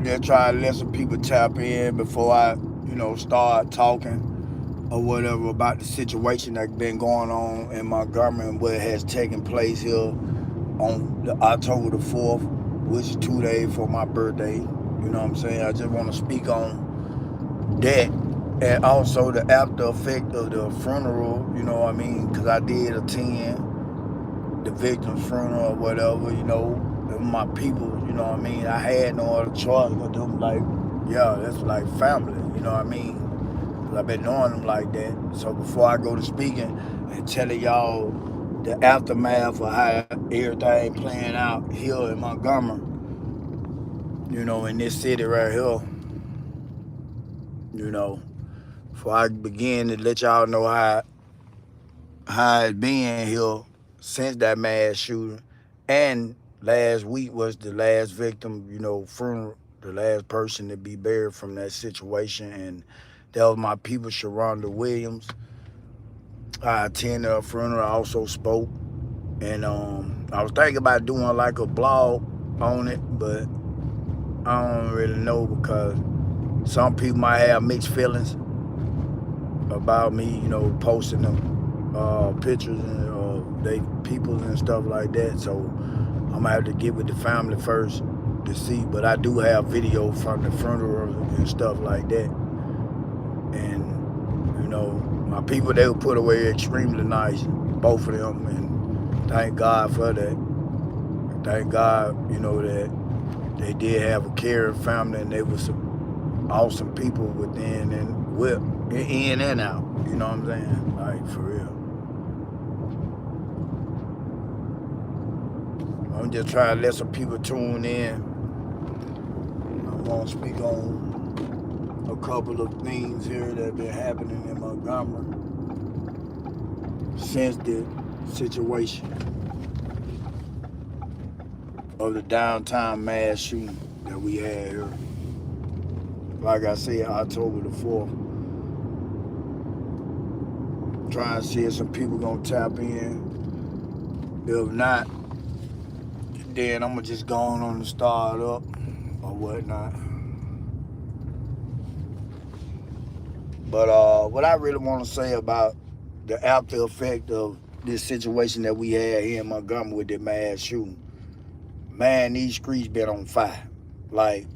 just try to let some people tap in before I, start talking or whatever about the situation that's been going on in Montgomery and what has taken place here on the October the 4th, which is 2 days for my birthday. You know what I'm saying? I just want to speak on that and also the after effect of the funeral, you know what I mean? Because I did attend the victim's funeral or whatever, and my people, you know what I mean? I had no other choice but them, like, yeah, that's like family, you know what I mean? Because I've been knowing them like that. So before I go to speaking and telling y'all the aftermath of how everything playing out here in Montgomery, in this city right here, you know, before I begin to let y'all know how it's been here since that mass shooting. And last week was the last victim, funeral, the last person to be buried from that situation. And that was my people, Sharonda Williams. I attended her funeral. I also spoke. And I was thinking about doing like a blog on it, but I don't really know because some people might have mixed feelings about me, posting them pictures and they peoples and stuff like that. So I'm gonna have to get with the family first to see. But I do have video from the funeral and stuff like that. And my people, they were put away extremely nice, both of them, and thank God for that. Thank God, that they did have a caring family and they were some awesome people within and with in and out. You know what I'm saying? Like, for real. I'm just trying to let some people tune in. I want to speak on a couple of things here that have been happening in Montgomery since the situation of the downtown mass shooting that we had here. Like I said, October the 4th. Trying to see if some people gonna tap in. If not, then I'm gonna just go on and start up or whatnot. But what I really want to say about the after effect of this situation that we had here in Montgomery with the mass shooting, man, these streets been on fire. Like,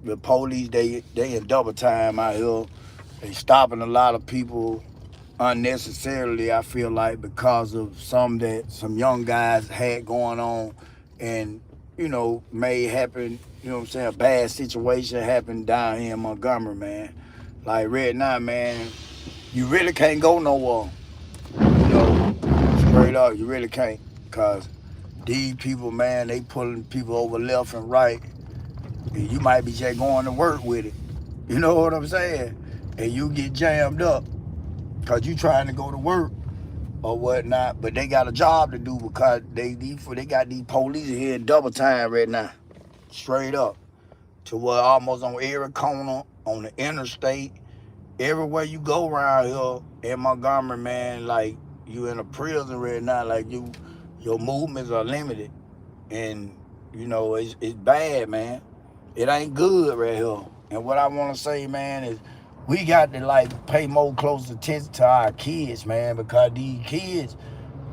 the police, they in double time out here. They stopping a lot of people unnecessarily, I feel like, because of some young guys had going on and, may happen, a bad situation happened down here in Montgomery, man. Like right now, man, you really can't go nowhere. Straight up, you really can't. Cause these people, man, they pulling people over left and right. And you might be just going to work with it. You know what I'm saying? And you get jammed up because you trying to go to work or whatnot, but they got a job to do because they got these police here in double time right now. Straight up. To where almost on every corner, on the interstate, everywhere you go around here in Montgomery, man, like you in a prison right now, like your movements are limited. And, it's bad, man. It ain't good right here. And what I want to say, man, is we got to like pay more close attention to our kids, man, because these kids,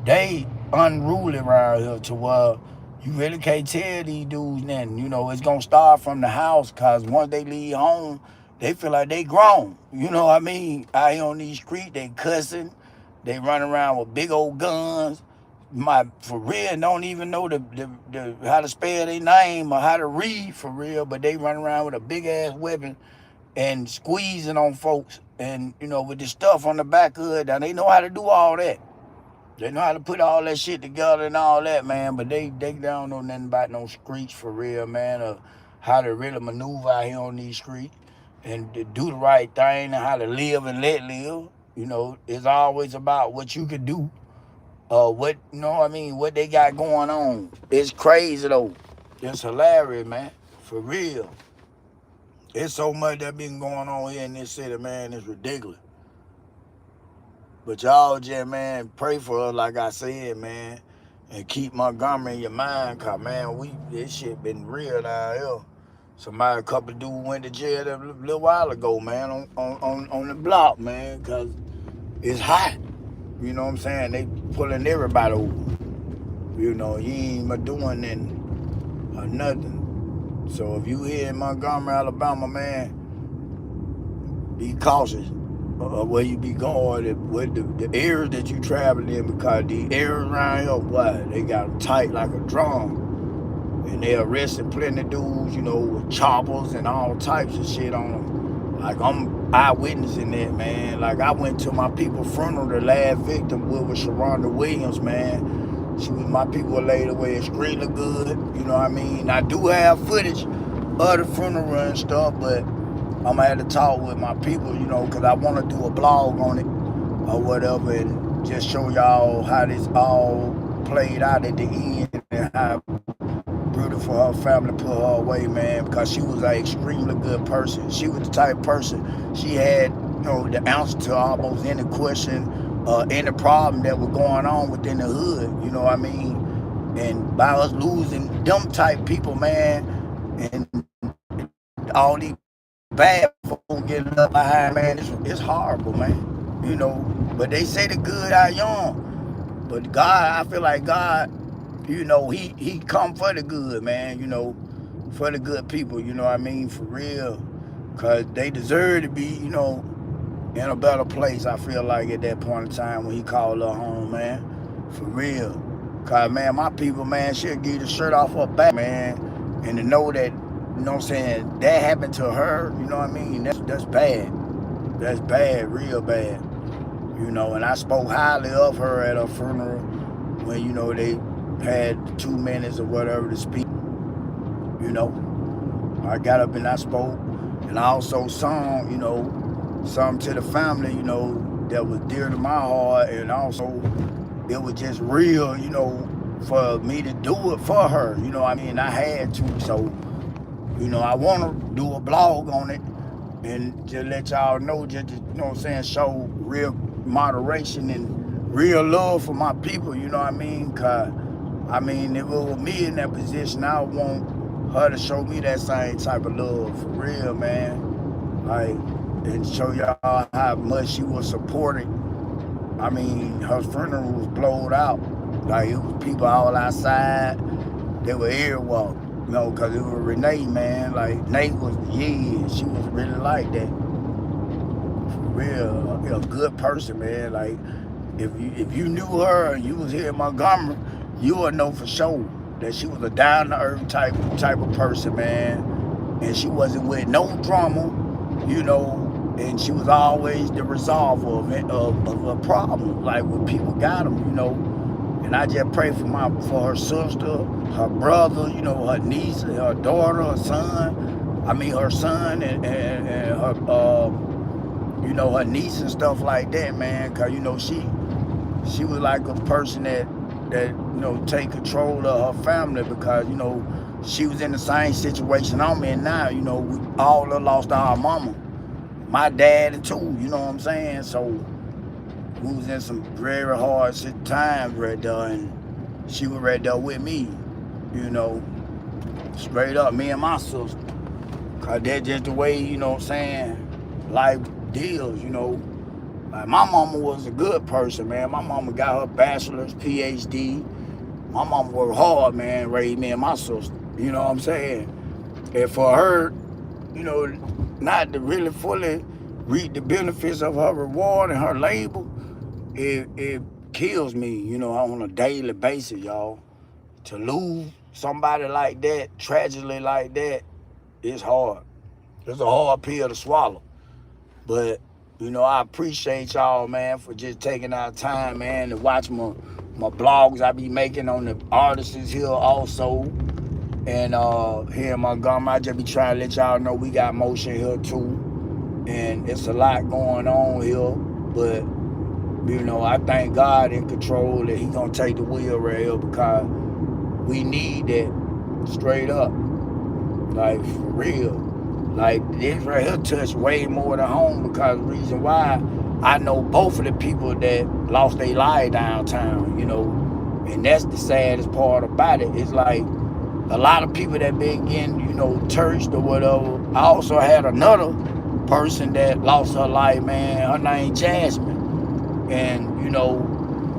they unruly around here to where you really can't tell these dudes nothing. It's gonna start from the house, cause once they leave home, they feel like they grown. You know what I mean? Out here on these streets, they cussing, they run around with big old guns. My for real don't even know the how to spell their name or how to read for real, but they run around with a big ass weapon and squeezing on folks and with the stuff on the back of it. Now they know how to do all that. They know how to put all that shit together and all that, man, but they don't know nothing about no streets for real, man, or how to really maneuver out here on these streets and to do the right thing and how to live and let live. It's always about what you can do, what, what they got going on. It's crazy, though. It's hilarious, man, for real. It's so much that been going on here in this city, man, it's ridiculous. But y'all just, man, pray for us, like I said, man. And keep Montgomery in your mind, cause man, this shit been real down here. Somebody, a couple of dudes went to jail a little while ago, man, on the block, man, cause it's hot. You know what I'm saying? They pulling everybody over. You know, you ain't even doing nothing or nothing. So if you here in Montgomery, Alabama, man, be cautious of where you be going, with the areas that you traveling in, because the areas around here, boy, they got them tight like a drum. And they arresting plenty of dudes, you know, with choppers and all types of shit on them. Like, I'm eyewitnessing that, man. Like, I went to my people's funeral. The last victim was Sharonda Williams, man. She was my people laid away extremely good. You know what I mean? I do have footage of the funeral and stuff, but I'm gonna have to talk with my people, you know, because I want to do a blog on it or whatever, and just show y'all how this all played out at the end and how brutal for her family put her away, man, because she was an extremely good person. She was the type of person, she had, you know, the answer to almost any question, any problem that was going on within the hood, you know what I mean? And by us losing them type people, man, and all these bad folk getting up behind, man, it's horrible, man. You know, but they say the good are young. But God, I feel like God, you know, he come for the good, man, you know, for the good people, you know what I mean, for real. Because they deserve to be, you know, in a better place, I feel like, at that point in time when he called her home, man, for real. Because, man, my people, man, she'll give the shirt off her back, man, and to know that, you know what I'm saying, that happened to her, you know what I mean, that's bad. That's bad, real bad. You know, and I spoke highly of her at her funeral when, you know, they had 2 minutes or whatever to speak. You know, I got up and I spoke, and I also sung, you know, something to the family, you know, that was dear to my heart, and also it was just real, you know, for me to do it for her. You know, I mean, I had to, so, you know, I want to do a blog on it and just let y'all know, just to, you know what I'm saying, show real moderation and real love for my people, you know what I mean? Because, I mean, if it was me in that position, I would want her to show me that same type of love, for real, man. Like, and show y'all how much she was supported. I mean, her funeral was blowed out. Like, it was people all outside. They were everywhere. You know, because it was Renee, man. Like, Nate was, yeah, she was really like that. For real, a good person, man. Like, if you knew her and you was here in Montgomery, you would know for sure that she was a down-to-earth type of person, man. And she wasn't with no drama, you know, and she was always the resolver of a problem. Like, when people got them, you know. And I just pray for her sister, her brother, you know, her niece, her daughter, her son. I mean, her son and her, you know, her niece and stuff like that, man. Cause, you know, she was like a person that you know, take control of her family, because, you know, she was in the same situation I'm in now. You know, we all lost our mama, my daddy too. You know what I'm saying? So we was in some very hard times right there, and she was right there with me, you know, straight up, me and my sister. Cause that's just the way, you know what I'm saying, life deals, you know. Like, my mama was a good person, man. My mama got her bachelor's, PhD. My mama worked hard, man, raised me and my sister, you know what I'm saying? And for her, you know, not to really fully reap the benefits of her reward and her labor, it kills me, you know, on a daily basis, y'all. To lose somebody like that, tragically like that, it's hard. It's a hard pill to swallow. But, you know, I appreciate y'all, man, for just taking our time, man, to watch my blogs I be making on the artists here also. And here in Montgomery, I just be trying to let y'all know we got motion here too. And it's a lot going on here. But, you know, I thank God in control that he gonna take the wheel right here, because we need that, straight up. Like, for real. Like, this right here touched way more than home, because the reason why, I know both of the people that lost their life downtown, you know. And that's the saddest part about it. It's like, A lot of people that been getting, touched or whatever. I also had another person that lost her life, man. Her name Jasmine. And,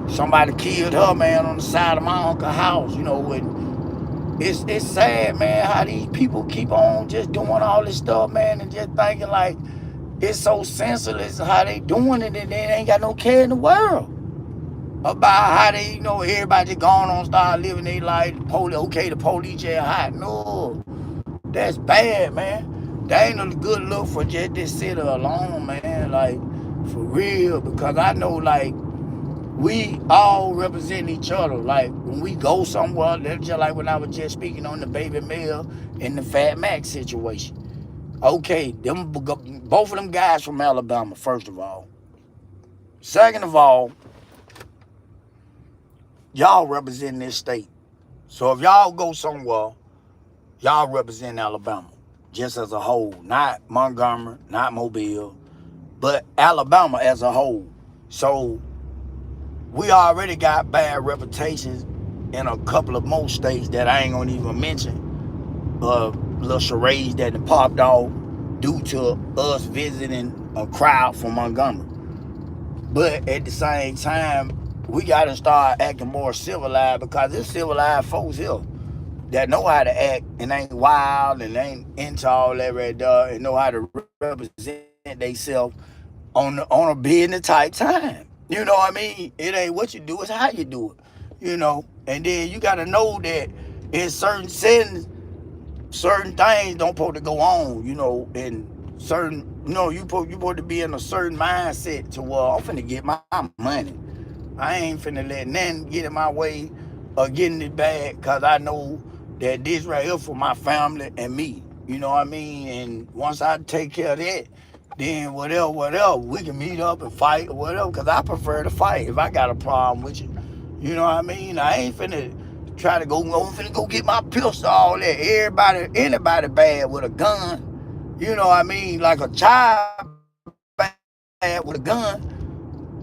somebody killed her, man, on the side of my uncle's house, and it's sad, man, how these people keep on just doing all this stuff, man, and just thinking like it's so senseless how they doing it, and they ain't got no care in the world about how they, everybody just gone on, start living their life. The police just hot. No, that's bad, man. That ain't a good look for just this city alone, man. Like, for real, because I know, like, we all represent each other. Like, when we go somewhere, that's just like when I was just speaking on the Baby Mill and the Fat Mac situation. Okay, both of them guys from Alabama, first of all. Second of all, y'all represent this state. So if y'all go somewhere, y'all represent Alabama just as a whole, not Montgomery, not Mobile, but Alabama as a whole. So we already got bad reputations in a couple of more states that I ain't gonna even mention. Little charades that popped off due to us visiting a crowd from Montgomery. But at the same time, we gotta start acting more civilized because there's civilized folks here that know how to act and ain't wild and ain't into all that right there and know how to represent themselves on a business type time. You know what I mean? It ain't what you do, it's how you do it. And then you gotta know that in certain settings, certain things don't supposed to go on, and certain, you supposed to be in a certain mindset to I'm finna get my money. I ain't finna let nothing get in my way of getting it bad because I know that this right here for my family and me. You know what I mean? And once I take care of that, then whatever, we can meet up and fight or whatever, because I prefer to fight if I got a problem with you. You know what I mean? I ain't finna try to I'm finna go get my pistol, all that. Anybody bad with a gun, you know what I mean? Like a child bad with a gun,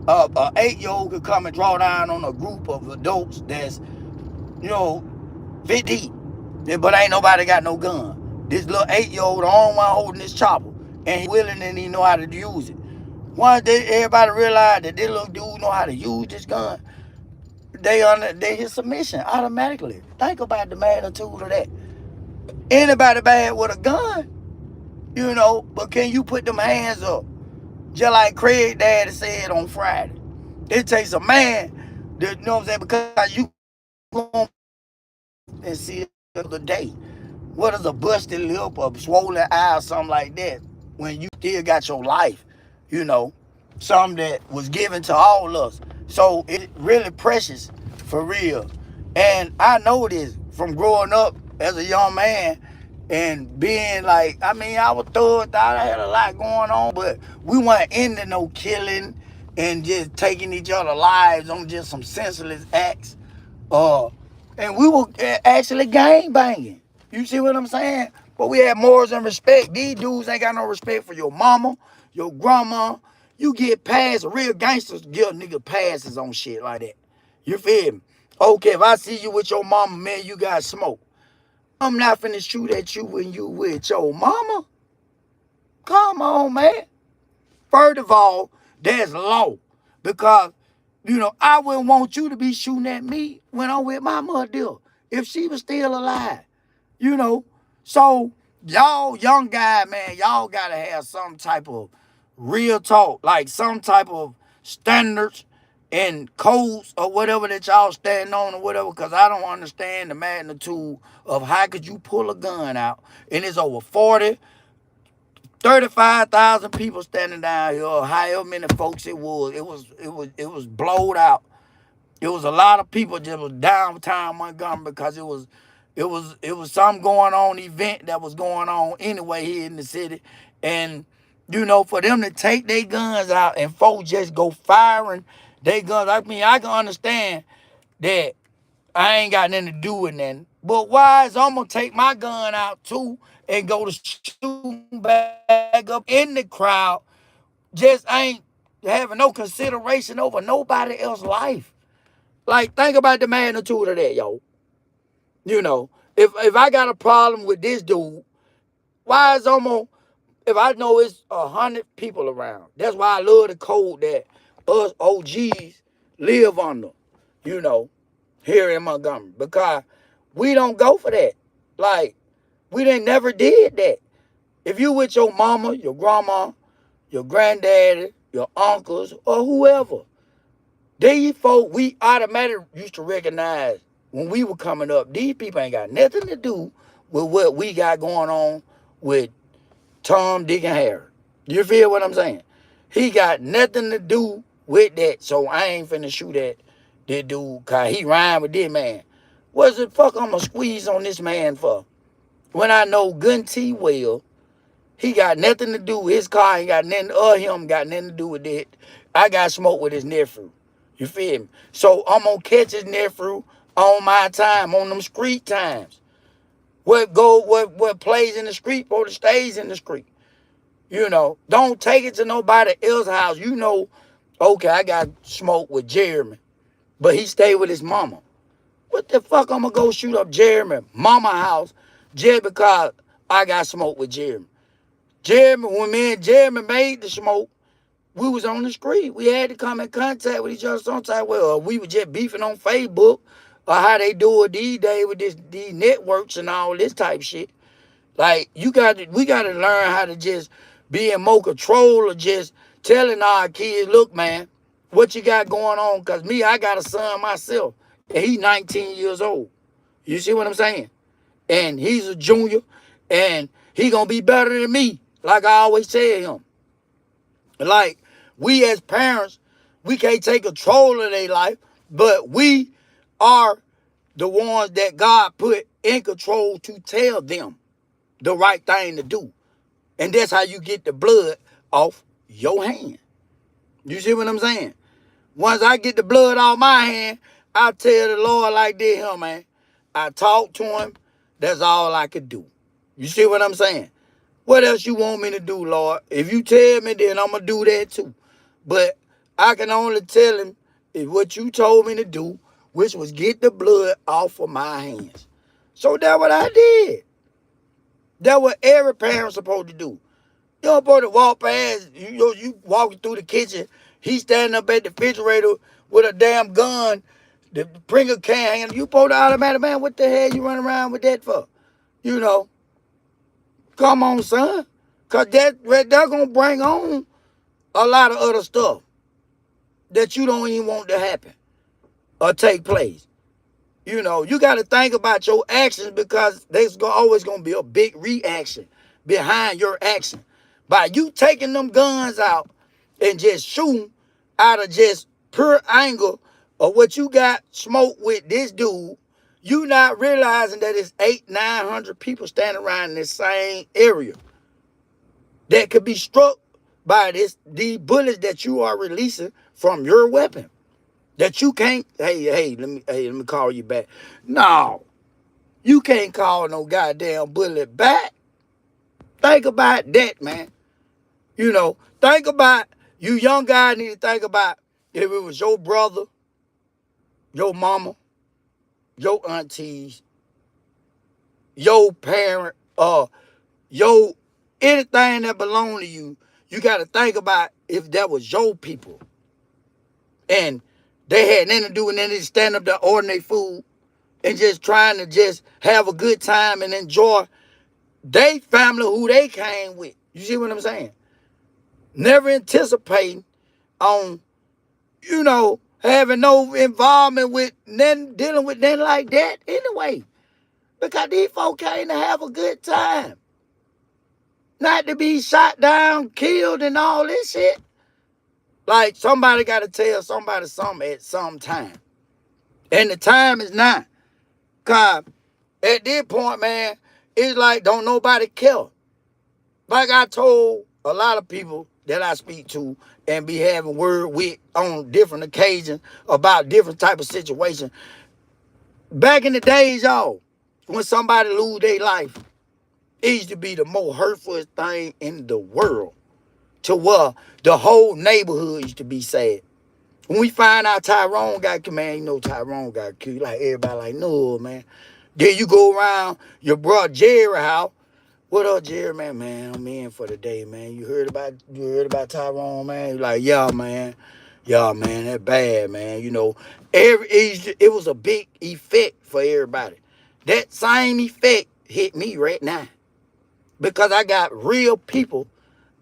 a 8-year-old could come and draw down on a group of adults that's, 50, but ain't nobody got no gun. This little 8-year-old, the only one holding this chopper, and he willing and he know how to use it. Once everybody realize that this little dude know how to use this gun, they his submission automatically. Think about the magnitude of that. Anybody bad with a gun, but can you put them hands up? Just like Craig Daddy said on Friday. It takes a man that, you know what I'm saying, because you gonna and see the day. What is a busted lip, a swollen eye, or something like that, when you still got your life, you know, something that was given to all of us. So it really precious, for real. And I know this from growing up as a young man and being like, I mean, I was thought I had a lot going on, but we weren't into no killing and just taking each other's lives on just some senseless acts. Uh, and we were actually gang banging. You see what I'm saying? But we had morals and respect. These dudes ain't got no respect for your mama, your grandma. You get past, real gangsters give nigga passes on shit like that. You feel me? Okay, if I see you with your mama, man, you got smoke. I'm not finna shoot at you when you with your mama. Come on, man. First of all, there's law. Because, I wouldn't want you to be shooting at me when I'm with my mother if she was still alive. You know. So, y'all young guy, man, y'all gotta have some type of real talk, like some type of standards and codes or whatever that y'all stand on or whatever, because I don't understand the magnitude of how could you pull a gun out and it's over 35,000 people standing down here, or however many folks it was. It was blowed out. It was a lot of people that was downtown Montgomery because it was some going on event that was going on anyway here in the city. And for them to take their guns out and folks just go firing their guns. I mean, I can understand that I ain't got nothing to do with nothing. But why is I'm gonna take my gun out too and go to shoot back up in the crowd? Just ain't having no consideration over nobody else's life. Like, think about the magnitude of that, yo. If I got a problem with this dude, why is almost if I know it's 100 people around? That's why I love the code that us OGs live under, you know, here in Montgomery. Because we don't go for that. Like, we didn't never did that. If you with your mama, your grandma, your granddaddy, your uncles, or whoever, these folk we automatically used to recognize when we were coming up. These people ain't got nothing to do with what we got going on with Tom, Dick, and Harry. You feel what I'm saying? He got nothing to do with that, so I ain't finna shoot at that dude cause he rhyme with this man. What's the fuck I'm gonna squeeze on this man for? When I know good T well, he got nothing to do with his car, ain't got nothing, or him got nothing to do with it. I got smoke with his nephew. You feel me? So I'm gonna catch his nephew on my time, on them street times. What plays in the street or stays in the street. You know, don't take it to nobody else's house. You know, okay, I got smoke with Jeremy, but he stayed with his mama. What the fuck I'm gonna go shoot up Jeremy mama house just because I got smoke with Jeremy? Jeremy, when me and Jeremy made the smoke, we was on the street. We had to come in contact with each other sometimes. Well, we were just beefing on Facebook or how they do it these days with these networks and all this type shit. Like, we got to learn how to just be in more control of just telling our kids, look, man, what you got going on? Because me, I got a son myself, and he's 19 years old. You see what I'm saying? And he's a junior, and he going to be better than me, like I always tell him. Like, we as parents, we can't take control of their life, but we are the ones that God put in control to tell them the right thing to do. And that's how you get the blood off your hand. You see what I'm saying? Once I get the blood off my hand, I tell the Lord like this here, man. I talk to him. That's all I could do. You see what I'm saying? What else you want me to do, Lord? If you tell me, then I'm going to do that too. But I can only tell him is what you told me to do, which was get the blood off of my hands. So that's what I did. That's what every parent's supposed to do. You don't supposed to walk past, you walking through the kitchen, he's standing up at the refrigerator with a damn gun, the Pringle can hanging. You supposed to automatic, man, what the hell you running around with that for? You know, come on, son. Because that's going to bring on a lot of other stuff that you don't even want to happen or take place. You know, you got to think about your actions because there's always going to be a big reaction behind your action. By you taking them guns out and just shooting out of just pure anger of what you got smoked with this dude, you not realizing that it's 800-900 people standing around in this same area that could be struck by these bullets that you are releasing from your weapon. That you can't, let me call you back. No, you can't call no goddamn bullet back. Think about that, man. You know, think about, you young guys need to think about if it was your brother, your mama, your aunties, your parent, your anything that belong to you, you got to think about if that was your people. And they had nothing to do with nothing to stand up to order their food and just trying to just have a good time and enjoy they family who they came with. You see what I'm saying? Never anticipating on, you know, having no involvement with nothing, dealing with nothing like that anyway. Because these folk came to have a good time. Not to be shot down, killed, and all this shit. Like, somebody got to tell somebody something at some time. And the time is now. Because at this point, man, it's like don't nobody care. Like I told a lot of people that I speak to and be having word with on different occasions about different type of situations. Back in the days, y'all, when somebody lose their life, it used to be the most hurtful thing in the world. To where the whole neighborhood used to be sad. When we find out Tyrone got killed, man, you know Tyrone got killed. Like everybody like, no, man. Then you go around your brother Jerry house. What up, Jerry, man? Man, I'm in for the day, man. You heard about Tyrone, man? You like, yeah, man, that bad, man. It was a big effect for everybody. That same effect hit me right now because I got real people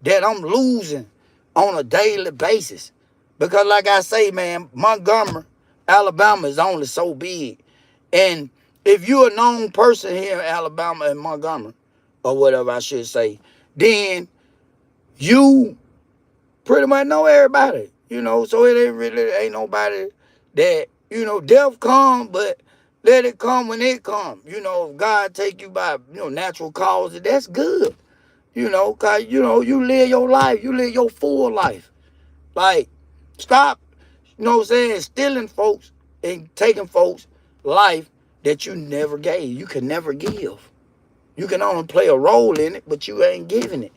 that I'm losing on a daily basis. Because, like I say, man, Montgomery, Alabama is only so big. And if you're a known person here in Alabama and Montgomery, or whatever I should say, then you pretty much know everybody. So it ain't nobody that, death come, but let it come when it come. If God take you by, natural causes, that's good. Cause you live your life, you live your full life. Like, stop, stealing folks and taking folks' life that you never gave. You can never give. You can only play a role in it, but you ain't giving it.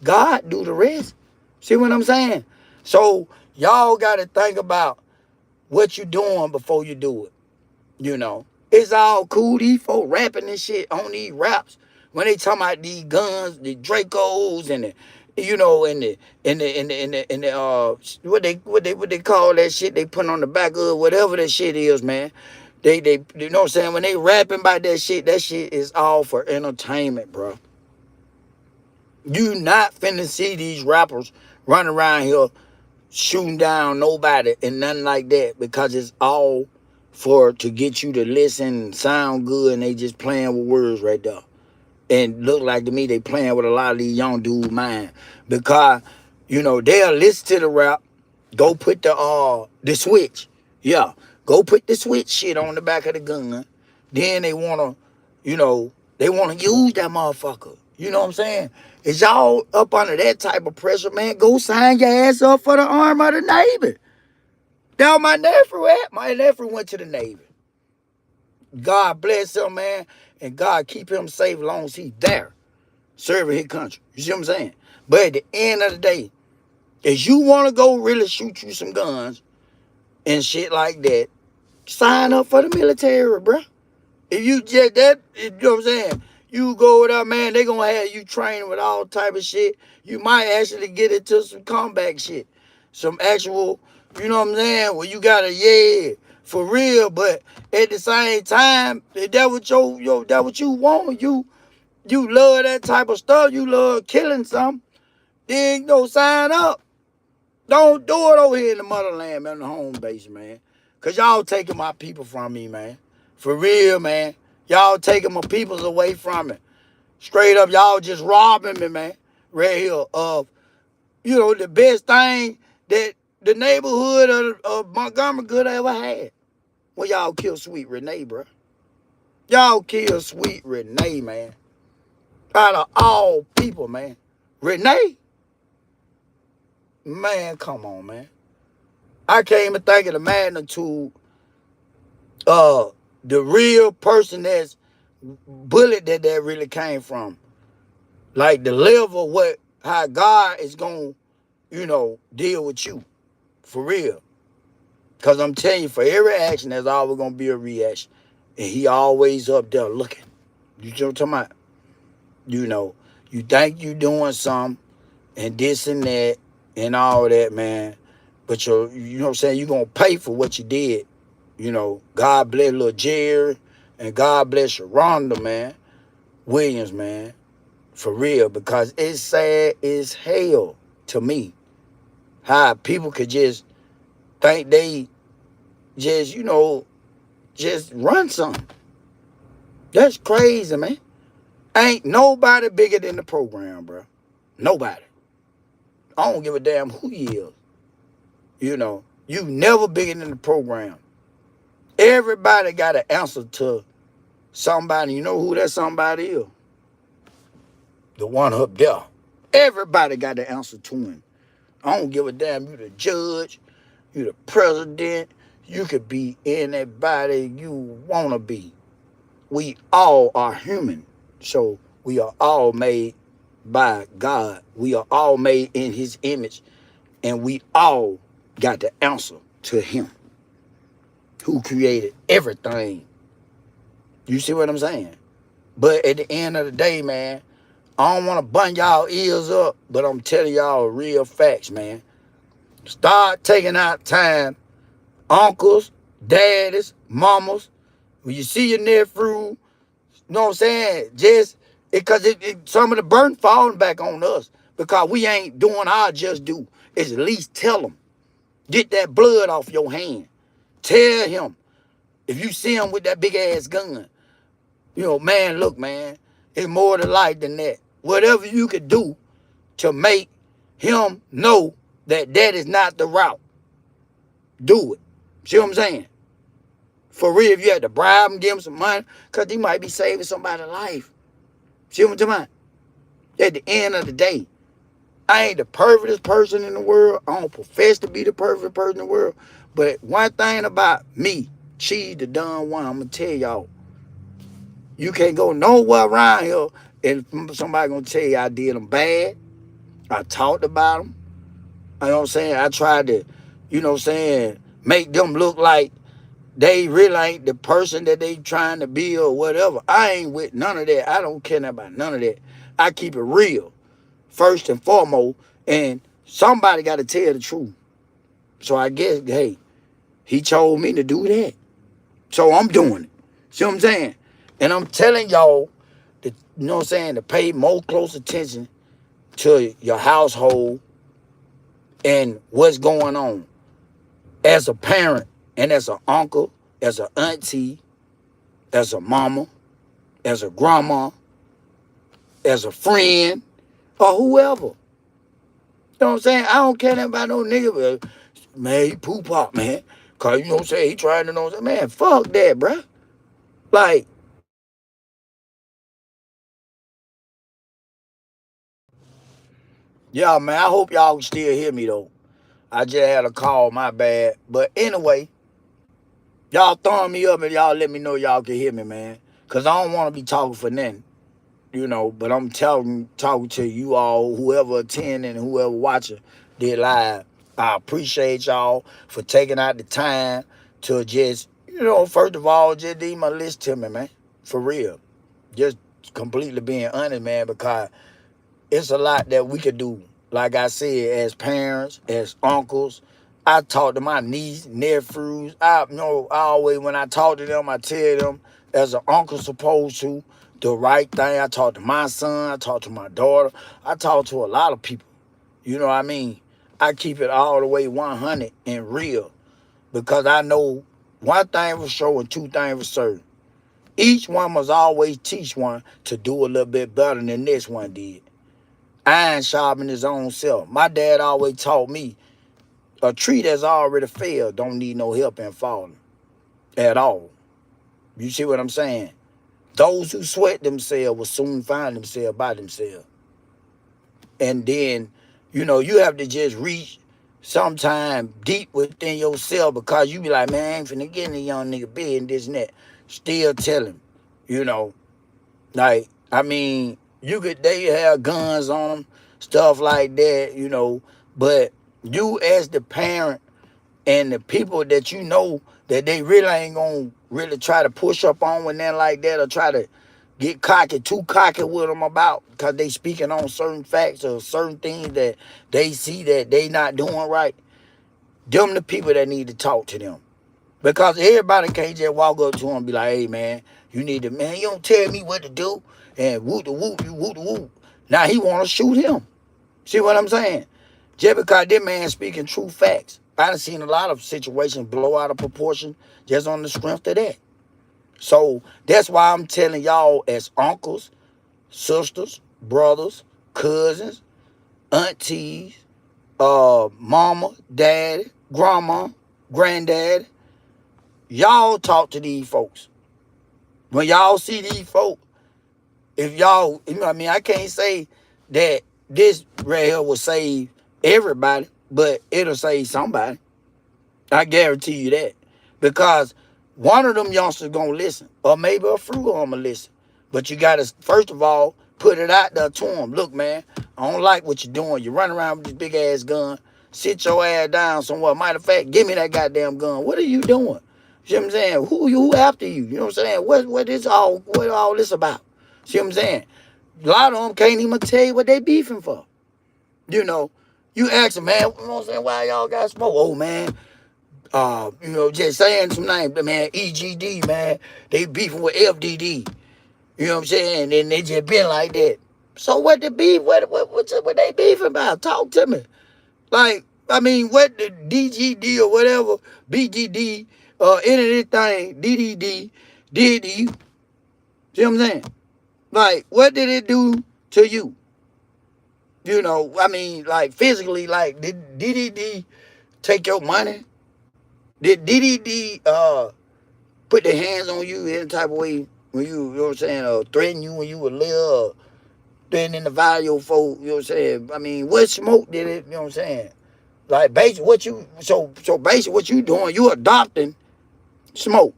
God do the rest. See what I'm saying? So y'all got to think about what you doing before you do it. It's all cool. These folk rapping this shit on these raps when they talking about these guns, the Dracos, and what they call that shit they put on the back of whatever that shit is, man. They you know what I'm saying, when they rapping about that shit is all for entertainment, bro. You not finna see these rappers running around here shooting down nobody and nothing like that, because it's all to get you to listen and sound good, and they just playing with words right there. And look like to me they playing with a lot of these young dudes' mind, because they'll listen to the rap, go put the switch, yeah, go put the switch shit on the back of the gun. Then they wanna, use that motherfucker. You know what I'm saying? Is y'all up under that type of pressure, man? Go sign your ass up for the arm of the Navy. Now my nephew at? My nephew went to the Navy. God bless him, man, and God keep him safe as long as he's there, serving his country. You see what I'm saying? But at the end of the day, if you want to go really shoot you some guns and shit like that, sign up for the military, bro. If you just that, you know what I'm saying? You go with that, man, they gonna have you training with all type of shit. You might actually get into some combat shit. Some actual, you know what I'm saying? Well, you gotta, yeah, for real, but at the same time, if that what you want, you love that type of stuff, you love killing something, then sign up. Don't do it over here in the motherland, man, the home base, man. Cause y'all taking my people from me, man. For real, man. Y'all taking my peoples away from me. Straight up, y'all just robbing me, man. Right here of, the best thing that the neighborhood of Montgomery could ever had. Well, y'all kill Sweet Renee, bro. Y'all kill Sweet Renee, man. Out of all people, man. Renee? Man, come on, man. I can't even think of the magnitude the real person that's bullet that really came from. Like the level how God is gonna, deal with you. For real. Cause I'm telling you, for every action, there's always gonna be a reaction. And he always up there looking. You know what I'm talking about? You think you doing something and this and that and all that, man. But you know what I'm saying, you're gonna pay for what you did. God bless little Jerry, and God bless Sharonda, man. Williams, man. For real, because it's sad as hell to me how people could just think they just, just run something. That's crazy, man. Ain't nobody bigger than the program, bro. Nobody. I don't give a damn who you is. You never bigger than the program. Everybody got to answer to somebody. You know who that somebody is? The one up there. Everybody got to answer to him. I don't give a damn. You the judge. You the president. You could be anybody you want to be. We all are human. So we are all made by God. We are all made in his image. And we all got to answer to him, who created everything. You see what I'm saying? But at the end of the day, man, I don't want to bun y'all ears up, but I'm telling y'all real facts, man. Start taking out time, uncles, daddies, mamas. When you see your nephew, you know what I'm saying? Just because some of the burden falling back on us because we ain't doing our just do. Is at least tell them, get that blood off your hand. Tell him if you see him with that big ass gun, you know, man, look, man, it's more to life than that. Whatever you could do to make him know that that is not the route, do it. See what I'm saying? For real, if you had to bribe him, give him some money, because he might be saving somebody's life. See what I'm talking about? At the end of the day, I ain't the perfectest person in the world. I don't profess to be the perfect person in the world. But one thing about me, Cheezy Da Don one, I'm going to tell y'all, you can't go nowhere around here and somebody going to tell you I did them bad. I talked about them. You know what I'm saying? I tried to, you know what I'm saying, make them look like they really ain't the person that they trying to be or whatever. I ain't with none of that. I don't care about none of that. I keep it real, first and foremost, and somebody got to tell the truth. So I guess, hey, he told me to do that. So I'm doing it. See what I'm saying? And I'm telling y'all, that, you know what I'm saying, to pay more close attention to your household and what's going on. As a parent and as an uncle, as an auntie, as a mama, as a grandma, as a friend, or whoever. You know what I'm saying? I don't care nothing about no nigga, but man, he poop pop, man. Cause you know what I'm saying, he trying to know what I'm saying. Man, fuck that, bruh. Like, yeah, man, I hope y'all can still hear me though. I just had a call, my bad. But anyway, y'all throwing me up and y'all let me know y'all can hear me, man. Cause I don't want to be talking for nothing. You know, but I'm talking to you all, whoever attending and whoever watching this live. I appreciate y'all for taking out the time to just, you know, first of all, just leave my list to me, man. For real. Just completely being honest, man, because it's a lot that we could do. Like I said, as parents, as uncles, I talk to my niece, nephews. I always, when I talk to them, I tell them as an uncle supposed to, the right thing. I talk to my son, I talk to my daughter, I talk to a lot of people. You know what I mean? I keep it all the way 100 and real because I know one thing for sure and two things for certain. Each one must always teach one to do a little bit better than this one did. Iron sharpening his own self. My dad always taught me a tree that's already failed don't need no help in falling at all. You see what I'm saying? Those who sweat themselves will soon find themselves by themselves. And then, you know, you have to just reach sometime deep within yourself because you be like, man, I ain't finna get in a young nigga bed and this and that. Still tell him, you know, like, I mean, they have guns on them, stuff like that, you know, but you as the parent and the people that you know that they really ain't gonna really try to push up on when they're like that or try to get cocky, too cocky with them about because they speaking on certain facts or certain things that they see that they not doing right. Them the people that need to talk to them. Because everybody can't just walk up to him and be like, hey, man, you need to, man, you don't tell me what to do. And whoop the whoop, you whoop the whoop. Now he want to shoot him. See what I'm saying? Just because that man speaking true facts. I done seen a lot of situations blow out of proportion just on the strength of that. So that's why I'm telling y'all as uncles, sisters, brothers, cousins, aunties, mama, daddy, grandma, granddad, y'all talk to these folks. When y'all see these folks, if y'all, you know what I mean, I can't say that this right here will save everybody, but it'll save somebody. I guarantee you that. Because one of them youngsters gonna listen, or maybe a few of them gonna listen. But you gotta, first of all, put it out there to them. Look, man, I don't like what you're doing. You run around with this big ass gun. Sit your ass down somewhere. Matter of fact, give me that goddamn gun. What are you doing? See what I'm saying? Who after you? You know what I'm saying? What all this about? See what I'm saying? A lot of them can't even tell you what they beefing for. You know, you ask them, man, you know what I'm saying, why y'all got smoke? Oh man, just saying some names, man, EGD, man, they beefing with FDD. You know what I'm saying? And they just been like that. So what the beef? What they beefing about? Talk to me. Like, I mean, what the DGD or whatever, BGD, any of this thing, DDD, did to you? See what I'm saying? Like, what did it do to you? You know, I mean, like physically, like, did DDD take your money? Did DDD put their hands on you any type of way when you know what I'm saying, threaten you when you were little, threatening the value folk, you know what I'm saying? I mean, what smoke did it, you know what I'm saying? Like basically so basically what you doing, you adopting smoke.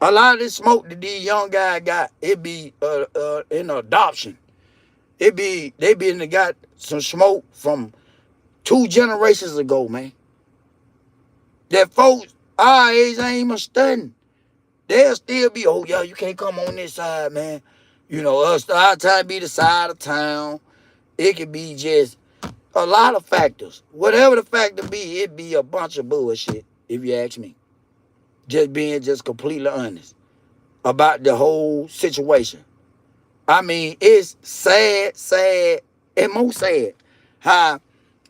A lot of this smoke that these young guys got, it be in adoption. They got some smoke from 2 generations ago, man. That folks our age ain't even studying. They'll still be, oh yeah, you can't come on this side, man. You know, our time be the side of town. It could be just a lot of factors. Whatever the factor be, it be a bunch of bullshit, if you ask me. Just being just completely honest about the whole situation. I mean, it's sad, and most sad how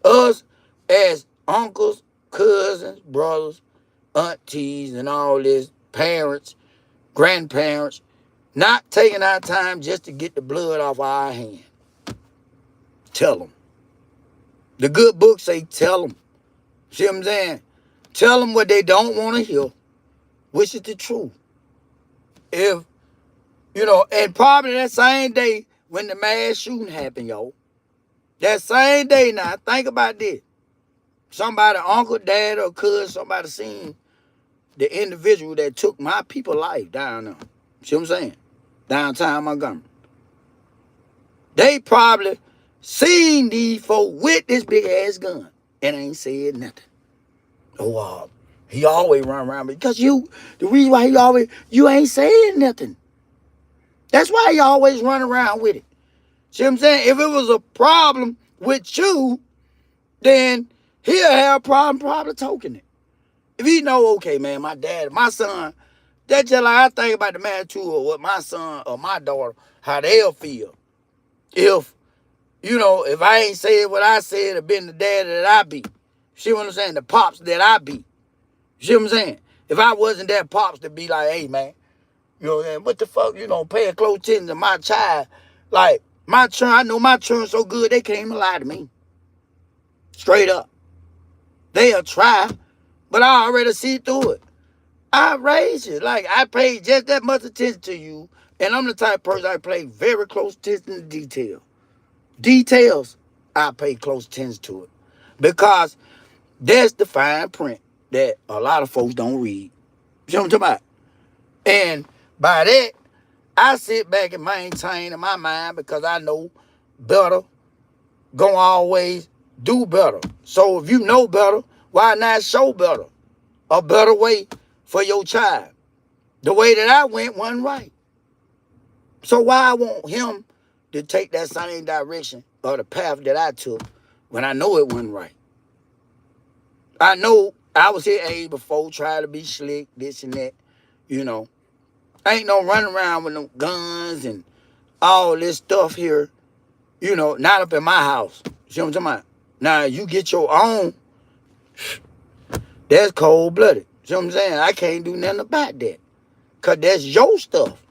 us as uncles, cousins, brothers, aunties, and all this, parents, grandparents, not taking our time just to get the blood off our hand. Tell them. The good book say tell them. See what I'm saying? Tell them what they don't want to hear, which is the truth. If, and probably that same day when the mass shooting happened, yo, that same day now, think about this. Somebody, uncle, dad, or cousin, somebody seen the individual that took my people's life down there. See what I'm saying? Downtown Montgomery. They probably seen these folk with this big ass gun and ain't said nothing. Oh, he always run around because the reason why you ain't saying nothing. That's why he always run around with it. See what I'm saying? If it was a problem with you, then he'll have a problem probably talking it. If he know, okay, man, my son, that's just like I think about the man too, or what my son or my daughter, how they'll feel. If I ain't said what I said or been the dad that I be. See what I'm saying? The pops that I be. See what I'm saying? If I wasn't that pops to be like, hey, man, what the fuck, paying close attention to my child. Like, my children, I know my children so good, they can't even lie to me. Straight up. They'll try, but I already see through it. I raised you. Like, I paid just that much attention to you, and I'm the type of person I pay very close attention to detail. Details, I pay close attention to it. Because that's the fine print that a lot of folks don't read. You know what I'm talking about? And by that, I sit back and maintain in my mind because I know better, gonna always do better. So if you know better, why not show better? A better way for your child. The way that I went wasn't right. So why I want him to take that same direction or the path that I took when I know it wasn't right? I know I was his age before, trying to be slick, this and that, Ain't no running around with no guns and all this stuff here, not up in my house. See what I'm talking about? Now, you get your own, that's cold-blooded. See what I'm saying? I can't do nothing about that because that's your stuff.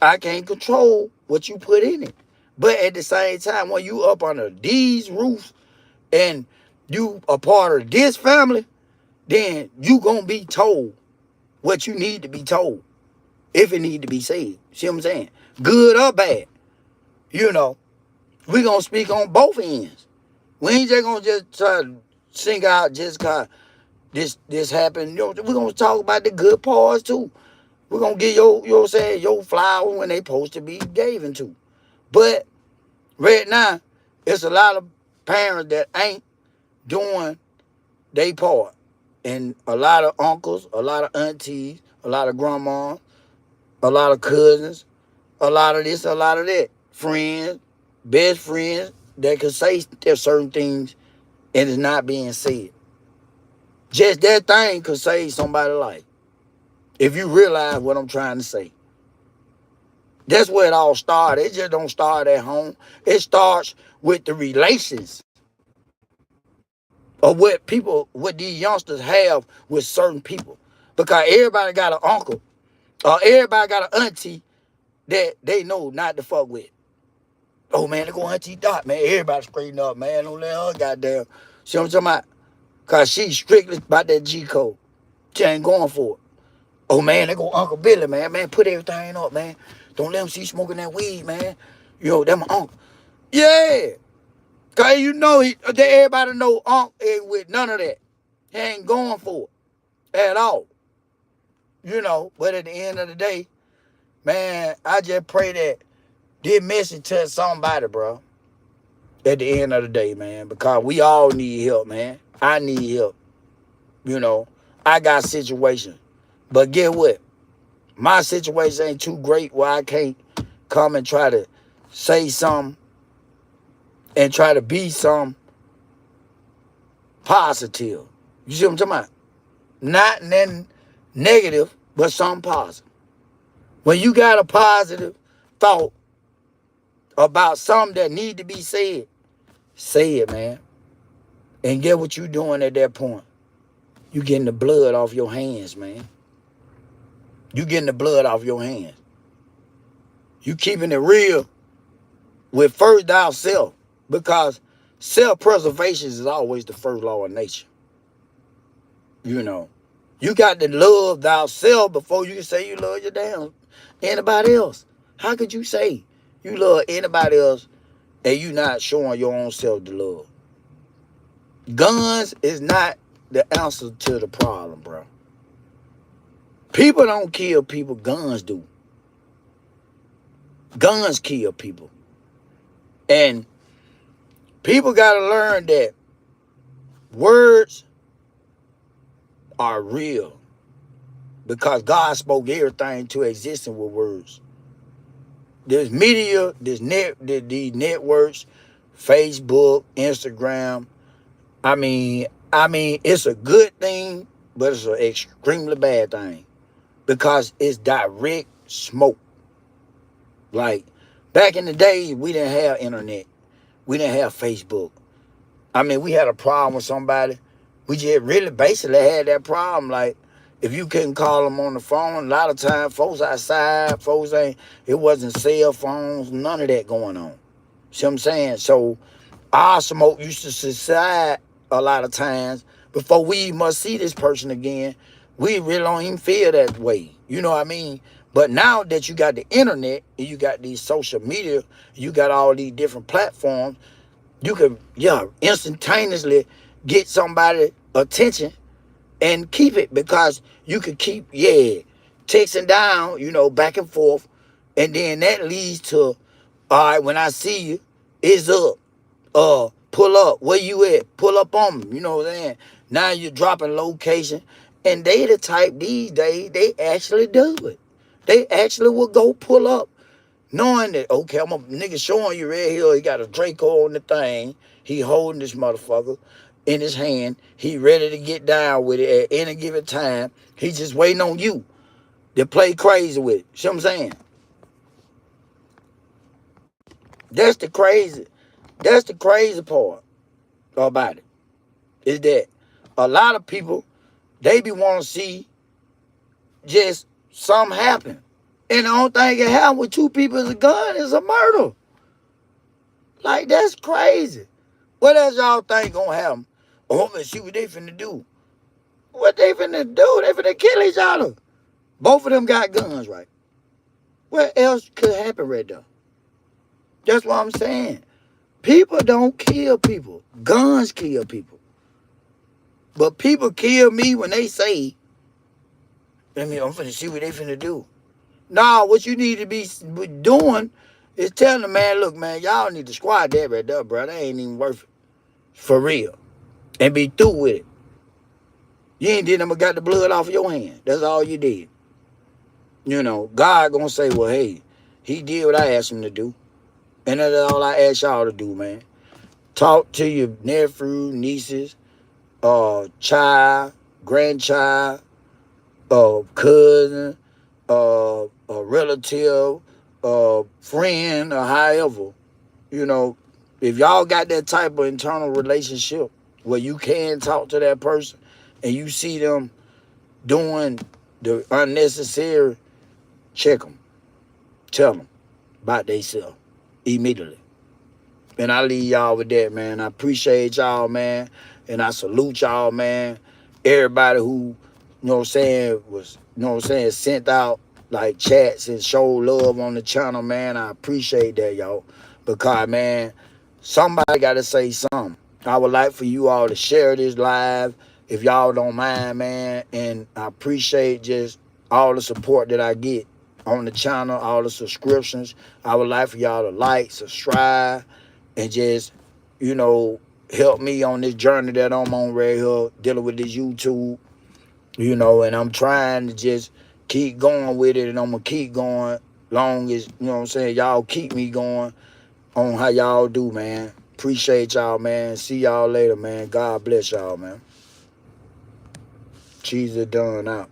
I can't control what you put in it. But at the same time, when you up under these roofs and you a part of this family, then you gonna be told what you need to be told if it need to be said. See what I'm saying? Good or bad. We gonna speak on both ends. We ain't just gonna just try to sing out just cause this happened. We're gonna talk about the good parts too. We're gonna give your flowers when they supposed to be given to. But right now, it's a lot of parents that ain't doing their part. And a lot of uncles, a lot of aunties, a lot of grandmas, a lot of cousins, a lot of this, a lot of that. Friends, best friends that can say there's certain things and it's not being said. Just that thing could save somebody's life. If you realize what I'm trying to say. That's where it all started. It just don't start at home. It starts with the relations of what these youngsters have with certain people. Because everybody got an uncle or everybody got an auntie that they know not to fuck with. Oh man, they go Auntie Dot, man. Everybody straighten up, man. Don't let her goddamn. See what I'm talking about? Cause she's strictly about that G code. She ain't going for it. Oh man, they go Uncle Billy, man. Man, put everything up, man. Don't let him see smoking that weed, man. Yo, that my uncle. Yeah. Cause you know everybody know Unc ain't with none of that. He ain't going for it at all. You know, but at the end of the day, man, I just pray that this message touch somebody, bro. At the end of the day, man, because we all need help, man. I need help. You know, I got situations. But get what? My situation ain't too great where I can't come and try to say something and try to be some positive. You see what I'm talking about? Not nothing negative, but something positive. When you got a positive thought about something that need to be said, say it, man. And get what you doing at that point. You getting the blood off your hands, man. You getting the blood off your hands. You keeping it real with first thyself. Because self-preservation is always the first law of nature. You know. You got to love thyself before you can say you love your damn anybody else. How could you say you love anybody else and you not showing your own self the love? Guns is not the answer to the problem, bro. People don't kill people, guns do. Guns kill people. And people got to learn that words are real because God spoke everything to existence with words. There's media, these networks, Facebook, Instagram. I mean, it's a good thing, but it's an extremely bad thing because it's direct smoke. Like back in the day, we didn't have internet. We didn't have Facebook. I mean, we had a problem with somebody. We just really basically had that problem. Like, if you couldn't call them on the phone, a lot of times, folks outside, it wasn't cell phones, none of that going on. See what I'm saying? So, our smoke used to subside a lot of times before we must see this person again. We really don't even feel that way. You know what I mean? But now that you got the internet and you got these social media, you got all these different platforms, you can, instantaneously get somebody attention and keep it because you could keep, texting down, back and forth. And then that leads to, all right, when I see you, it's up. Pull up. Where you at? Pull up on me. You know what I'm saying? Now you're dropping location. And they the type these days, they actually do it. They actually will go pull up. Knowing that, okay, I'm a nigga showing you right here, he got a Draco on the thing. He holding this motherfucker in his hand. He ready to get down with it at any given time. He just waiting on you to play crazy with it. See what I'm saying? That's the crazy part about it. Is that a lot of people, they be want to see just something happen. And the only thing that can happen with two people is a gun is a murder. Like, that's crazy. What else y'all think gonna happen? Oh, let's see what they finna do. What they finna do? They finna kill each other. Both of them got guns, right? What else could happen right there? That's what I'm saying. People don't kill people. Guns kill people. But people kill me when they say, I'm finna see what they finna do. Nah, what you need to be doing is telling the man, look, man, y'all need to squad that right there, bro. That ain't even worth it. For real. And be through with it. You ain't did nothing but got the blood off of your hand. That's all you did. You know, God gonna say, well, hey, he did what I asked him to do. And that's all I ask y'all to do, man. Talk to your nephew, nieces, child, grandchild, cousin, a relative, friend, or however. You know, if y'all got that type of internal relationship where you can talk to that person and you see them doing the unnecessary, check them. Tell them about themselves immediately. And I leave y'all with that, man. I appreciate y'all, man. And I salute y'all, man. Everybody who, you know what I'm saying, was, you know what I'm saying, sent out like chats and showed love on the channel, man. I appreciate that, y'all. Because, man, somebody got to say something. I would like for you all to share this live if y'all don't mind, man. And I appreciate just all the support that I get on the channel, all the subscriptions. I would like for y'all to like, subscribe, and just, you know, help me on this journey that I'm on right here, dealing with this YouTube, you know, and I'm trying to just keep going with it, and I'm going to keep going long as, you know what I'm saying, y'all keep me going on how y'all do, man. Appreciate y'all, man. See y'all later, man. God bless y'all, man. Cheezy Da Don out.